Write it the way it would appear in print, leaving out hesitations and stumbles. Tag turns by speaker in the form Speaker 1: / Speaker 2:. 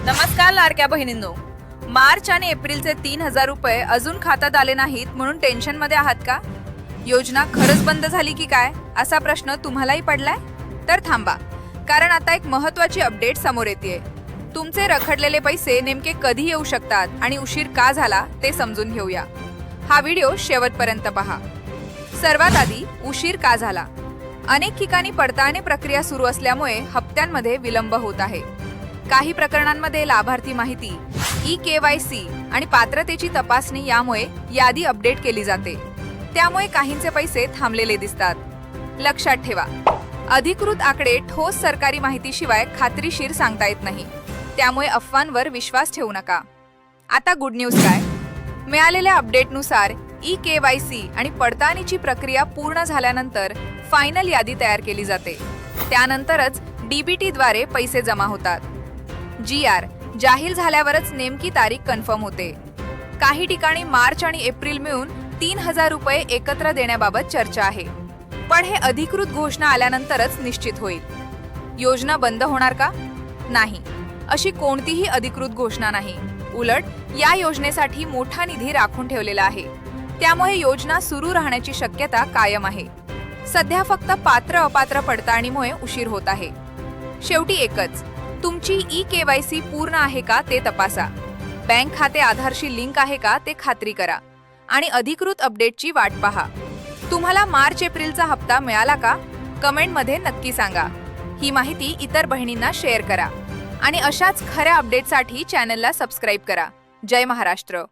Speaker 1: नमस्कार लाडक्या बहिणींनो, मार्च आणि एप्रिलचे 3,000 रुपये अजून खात्यात आले नाहीत म्हणून टेन्शन मध्ये आहात का? योजना खरंच बंद झाली की काय असा प्रश्न तुम्हालाही पडलाय? तर थांबा, कारण आता एक महत्त्वाची अपडेट समोर येतेय. तुमचे रखडलेले पैसे नेमके कधी येऊ शकतात आणि उशीर का झाला ते समजून घेऊया. हा व्हिडिओ शेवटपर्यंत पहा. सर्वात आधी, उशीर का झाला? अनेक ठिकाणी पडताळणी प्रक्रिया सुरू असल्यामुळे हप्त्यांमध्ये विलंब होत आहे. काही प्रकरणांमध्ये लाभार्थी माहिती, ई-केवायसी आणि पात्रतेची तपासणी यामुळे यादी अपडेट केली जाते. त्यामुळे काहींचे पैसे थांबलेले दिसतात. लक्षात ठेवा, अधिकृत आकडे ठोस सरकारी माहितीशिवाय खात्रीशीर सांगता येत नाही. त्यामुळे अफवांवर विश्वास ठेवू नका. आता गुड न्यूज काय? मिळालेल्या अपडेटनुसार ई-केवायसी आणि पडताळणीची प्रक्रिया पूर्ण झाल्यानंतर फायनल यादी तयार केली जाते. त्यानंतरच डीबीटीद्वारे पैसे जमा होतात. GR जाहीर झाल्यावरच नेमकी तारीख कन्फर्म होते. काही ठिकाणी मार्च आणि एप्रिल मिळून 3,000 रुपये एकत्र देण्याबाबत चर्चा आहे, पण हे अधिकृत घोषणा आल्यानंतरच निश्चित होईल. योजना बंद होणार का? नाही, अशी कोणतीही अधिकृत घोषणा नाही. उलट या योजनेसाठी मोठा निधी राखून ठेवलेला आहे. त्यामुळे योजना सुरू राहण्याची शक्यता कायम आहे. सध्या फक्त पात्र अपात्र पडताळणीमुळे उशीर होत आहे. शेवटी एकच, तुमची ई-केवायसी पूर्ण आहे का ते तपासा. बँक खाते आधारशी लिंक आहे का ते खात्री करा आणि अधिकृत अपडेटची वाट पहा. तुम्हाला मार्च एप्रिलचा हप्ता मिळाला का? कमेंटमध्ये नक्की सांगा. ही माहिती इतर बहिणींना शेअर करा आणि अशाच खऱ्या अपडेटसाठी चॅनलला सबस्क्राईब करा. जय महाराष्ट्र.